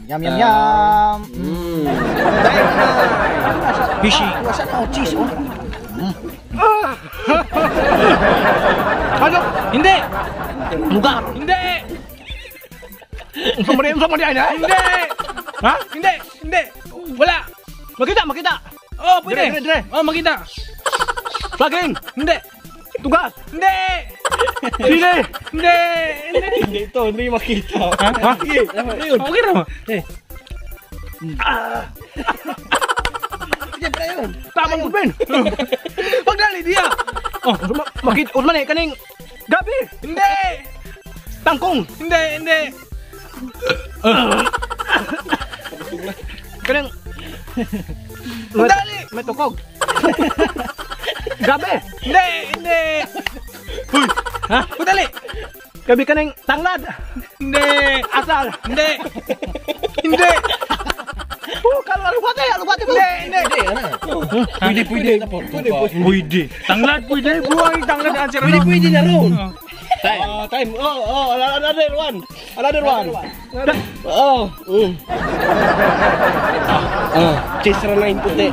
Yum yum yum. Fishy. Wasa na cheese oh. Ano? Hindi. Lugar. Hindi. Sama dia na. Hindi. Ha? Hindi. Hindi. Wala. Makita. Oh, pwede. Dire. Oh, makita. Saging. Hindi. Tugas. Hindi. Sili. Hindi. Hindi ito, hindi makita. Ha? Okay na mo. Tamang gudben. Pagdali dia. Oh, Makita man kaning gabi. hindi. Tangkong. Hindi. Kanang Dali. may tukog. Gabi. Hindi. Uy. Ha? Pudali. Gabi kanang tanglad. Hindi. Asal. Hindi. Hindi. Kalau alubate mo. Hindi. Pwede. Pwede. Tanglad pwede. Buhay tanglad answer. Pwede na ron. Time. Oh, another one. Oh. Chase ra na yung puti.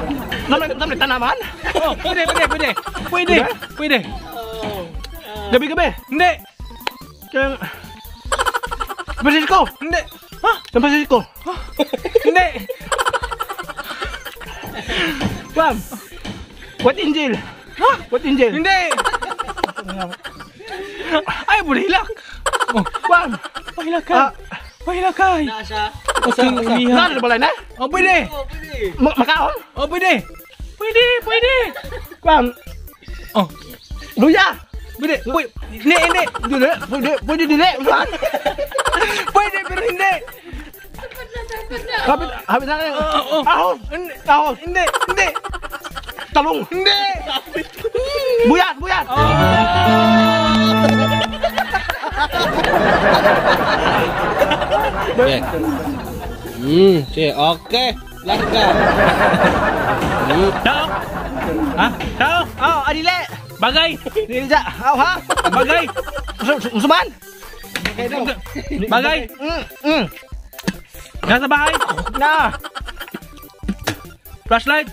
Namay tanaman. Oh, pwede. Gabi. Hindi. Kang Francisco. Hindi. Ha? San Francisco. Hindi. Bam. What Angel? Ha? What Angel? Hindi. Ay, bulilak. Oh, Bam. Pahilak ka. Nasa. Nada na balay na? Oh, pwede. Makaon? Oh, pwede. Pwede. Bam. Oh, Luya. pwede. Hindi. Pwede dili. Usahan. Pwede, pero hindi. Habis na kayo. Oh. Ahon. Ahon. Hindi. Talong. Hindi. Buyat. Sige, okay. Larga. Tao. Ha? Tao. Oh, adile. Bagay. Dili ja. Aw ha. Bagay. Usuman. Bagay. Nasa bahay. Na. Flashlight.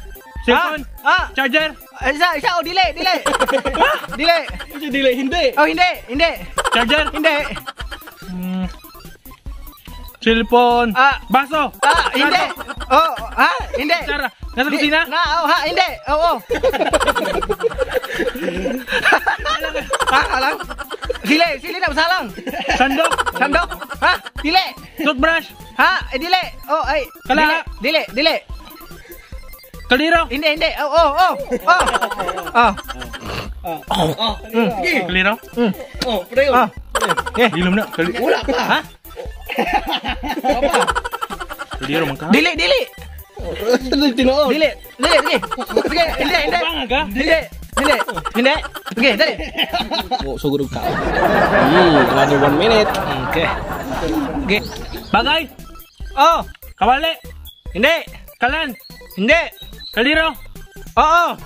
Cellphone. Ah. Charger. Isa. Oh, dili. Dili. Hindi. Oh, hindi. Charger. Hindi. Cellphone. Baso. Hindi. Oh, ha? Hindi. Sara. Nasa kusina. Na, oh, ha? Hindi. Oo. Alang. Sili na masalang. Sandok. Ha? Dili. Toothbrush. Ha? Dili. Oh, ay. Kala. Dili. Kaliro. Hindi. Oh. Kaliro. Oh, pre. Ilum na. Wala pa. Ha? Kaliro man ka. Dili. Tinoon. Dili. Sige, hindi. Banga ka? Hindi. Sige, dali. Oh, sugurog ka. Another 1 minute. Okay. Bagay. Oh. Kawali. Hindi. Kalan. Hindi. Kaliro. Oo.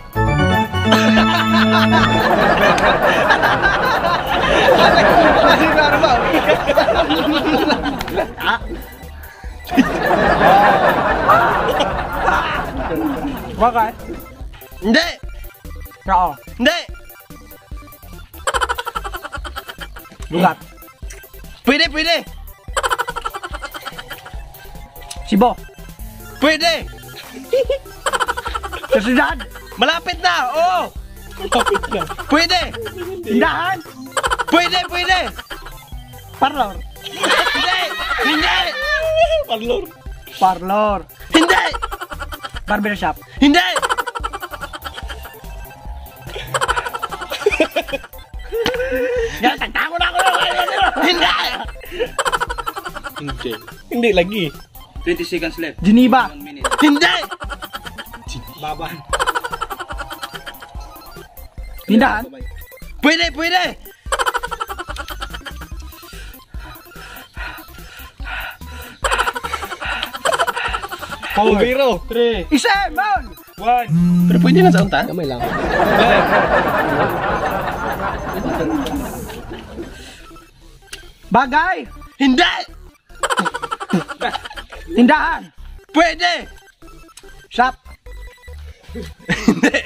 Bagay. Hindi. Oo. Hindi. Lugat. Pwede. Sibo. Pwede. Sa siyudad. Malapit na. Oh. Pwede. Tindahan. Pwede. Parlor. Hindi. Parlor. Hindi. Barbershop. Hindi. Tagtago na ako. Hindi. Hindi lagi. 20 seconds left. Geneva. 1 minute. Hindi. Baban. Tindahan. Pwede. Four. 0. 3. Isa. Baon. 1. Pero pwede na sa unta. Kamay lang. Bagay. Hindi. Tindahan. Pwede. Shop. Hindi.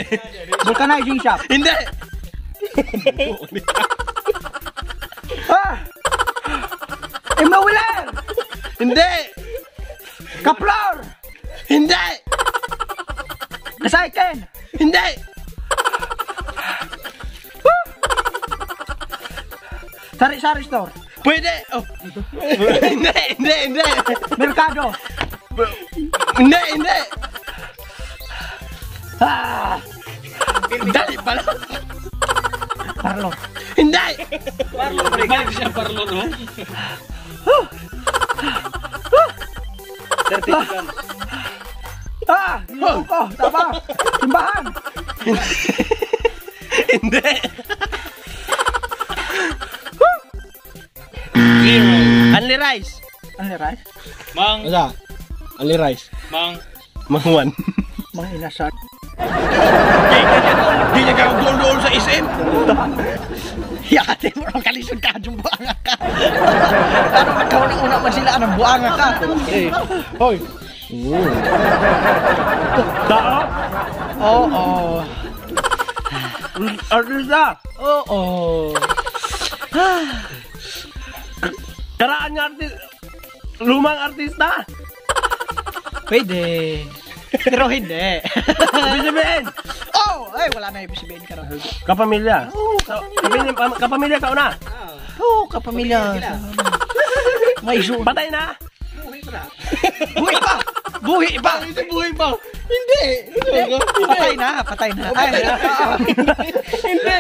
Vulcanizing shop. Hindi. Imawiller. Hindi. Kaplor. Hindi. Kasaiken. Hindi. Sari-sari store. Pwede. Oh. Hindi. Merkado. Hindi. Dali pala. Parlor. Hindi. Balik siya parlor, no? 30 seconds. Yung ko. Tama. Simbahan. Hindi. Only rice. Ano rice? Mang, Asa? Only rice. mang. Mangwan. Mga inasat. Di niya ka doon sa SM. Yakate mo ang kalisod ka yung buanga ka. Parang nagkauna man sila ng buanga ka. Hoy. Tao? Oo. Artista? Oo. Karaan niya lumang artista? Pwede. Pero hindi. Ibig sabihin, Oh, ay wala na ibig sabihin ka na. kapamilya. Kapamilya ka una. Oo, kapamilya. May isu. Patay na. Buhay pa! Buhay pa! Buhay pa! Hindi! Patay na! Ay, hindi!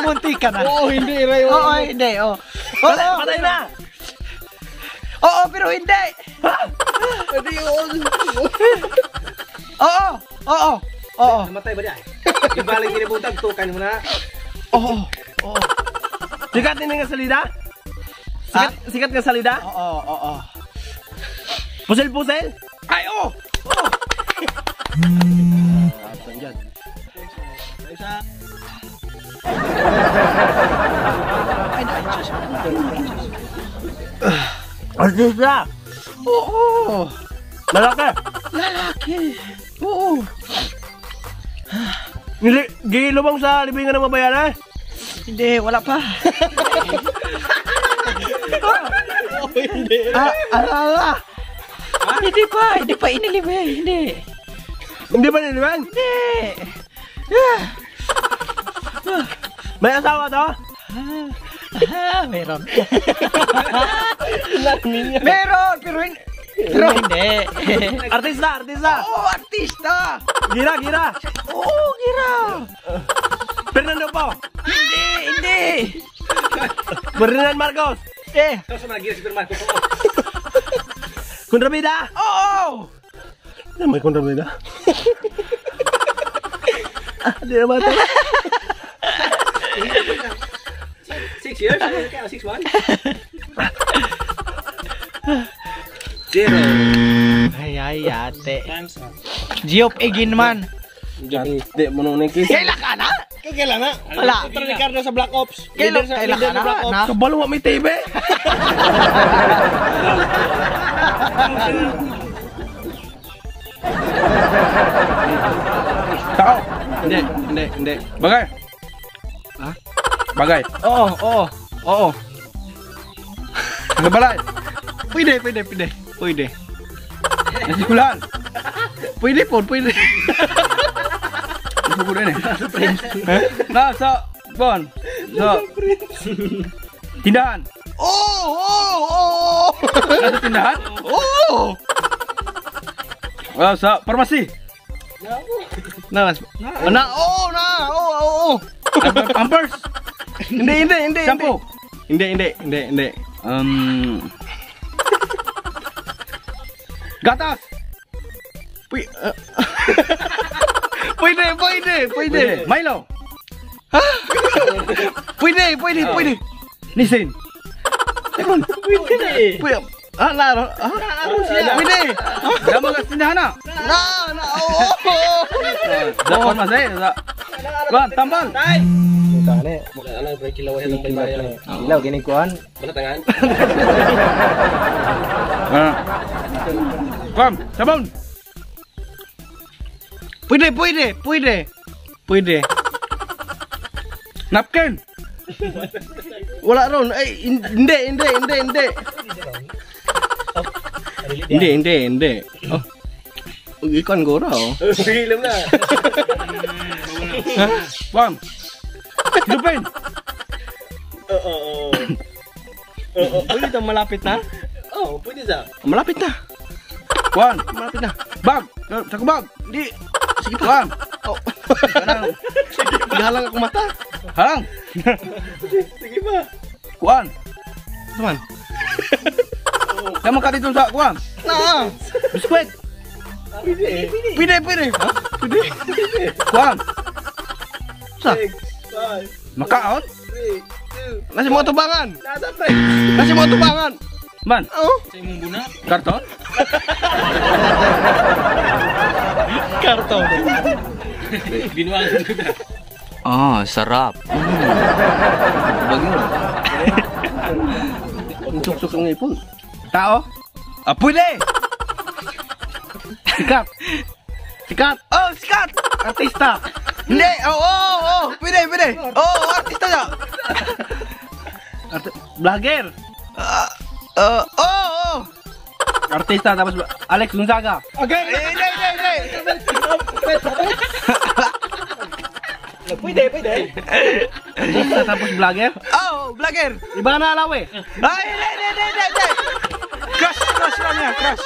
Munti ka na. Oo, hindi, Ray. Oo, hindi. Oo, Patay na. Oo, pero hindi! Oo! Namatay ba niya? Ibalik kinibutang, tukan mo na. Oo! Sikat din nga salida? Sikat nga salida? Oo! Pusel-pusel? Ay, oo! Artista? Oo! Lalaki? Lalaki! Oo! Gilubang sa libingan ng mabayaran? Hindi, wala pa. Ala! Hindi pa inilibay, hindi. Hindi ba niliban? Hindi. May asawa to? Meron. Meron, pero hindi. Artista! Oo, artista. Gira! Oo, gira. Fernando po! Hindi. Ferdinand Marcos! Tapos sa mga gira si Firman. Kontrabida! Oo. Ano may kontrabida? Hindi naman ito. 6 years? Kaya 6 months? 0. Ay, ate. Times up. Giop egin man. Hindi mo nung nagkis. Kailan ka na? Kailan na? Wala. Ito ni Ricardo sa Black Ops. Kailan Leader ka sa Black Ops. na? Kabalo mo may TV! Tao. Hindi. Bagay. Ha? Bagay. Oo. Nagbalay. Pwede. Nasikulan. Pwede. Buku din eh. Bon. Tindahan. Oo. Nasa tindahan? Oo. Sa farmasi. Oo. Pampers. Hindi. Shampoo. Hindi. Gatas. Pwede. Milo. Pwede. Nissin. Pwede. Pwede. Damo ka tindahan na. Oo. Sa farmasi. Tambal. Tane. Wala lang, break kilaw yan ng palibayan. Ilaw gini kuan. Wala tangan. Kuam, sabon. Pwede. Napkin. Wala ron. Ay, hindi. Hindi. Oh. Ikan gora oh. Hilam na. Kuam. Lupin. Oo. Pwede ito malapit na? Oh, pwede sa. Malapit na. Kuam. Malapit na. Bag. Sa bag. Di. Sige kuam. Oh. Galang ako mata. Hang. Sige ba? Kuam. Teman. Kamu kat itu sa kuam. Nah. Biskuit. Pwede. Pwede. Ha? Pwede. Kuam. Sa? 6, 5, Makaon. 3, 2. Nasi mau tubangan. Nasa pre. Nasi mau tubangan. Man. Oh. Karton. Karton. Binuangan ko na. Oh, sarap. Bagyo. Suk-suk ng ipon. Tao. Ah, pwede. Sikat. Oh, sikat. Artista. Hindi. Oh. Pwede. Oh, artista na. Vlogger. Oh. Artista tapos Alex Gonzaga. Okay. Hindi. Pwede. Artista tapos vlogger. Oh, vlogger. Iba na alaw eh. Ay, hindi. Crush lang yan, crush.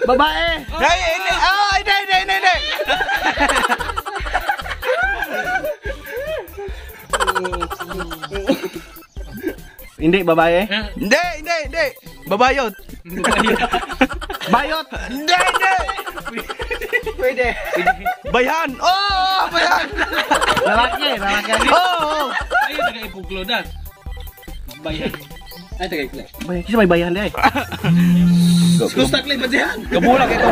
Babae. Ay, hindi. Oh, hindi. Hindi, babae. Hindi. Babayot. Bayot. Hindi. Pwede. Bayan. Oh, bayan. Lalaki. Oh. Ayun, taga-ipuglodan. Bayan. Ay, taga-ipuglodan. Bayan, kisa may bayan deh. Gusto klip ba diyan? Kebulang itu.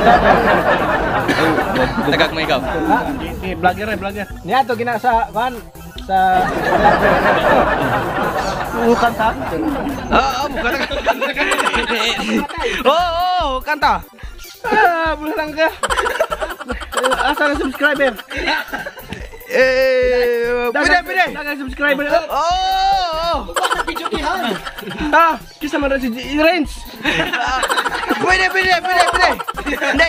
Tagag mo ikaw. Ini vlogger. Niya to gina sa kan sa Bukan sa. Bukan. Oh, kanta. Bulan ka. Asal subscriber. Pwede. Dagang subscriber. Oh. Kisa man si Range. Pwede. Hindi.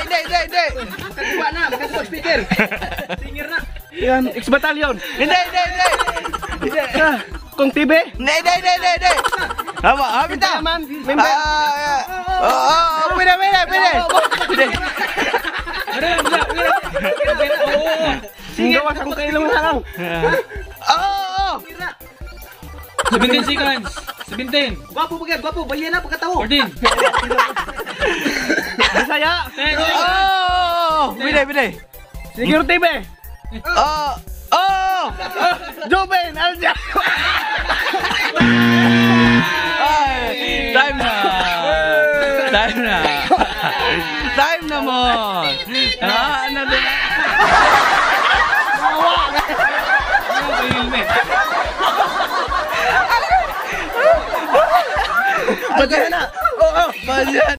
Kuha na, magkasuwa speaker. Singer na. Yan, X Battalion. Hindi. Kung TV. Hindi. Habis dah. Member. Pwede. Singgaw asang kailong lang. Oh. 17 seconds. 17. Gwapo bayan na pagkatawo. 14. Bisaya. Oh. Pwede. Siguro TV. Oh. Joben, Alja. Time na mo. Ano din? Bayan na. Oh, bayan.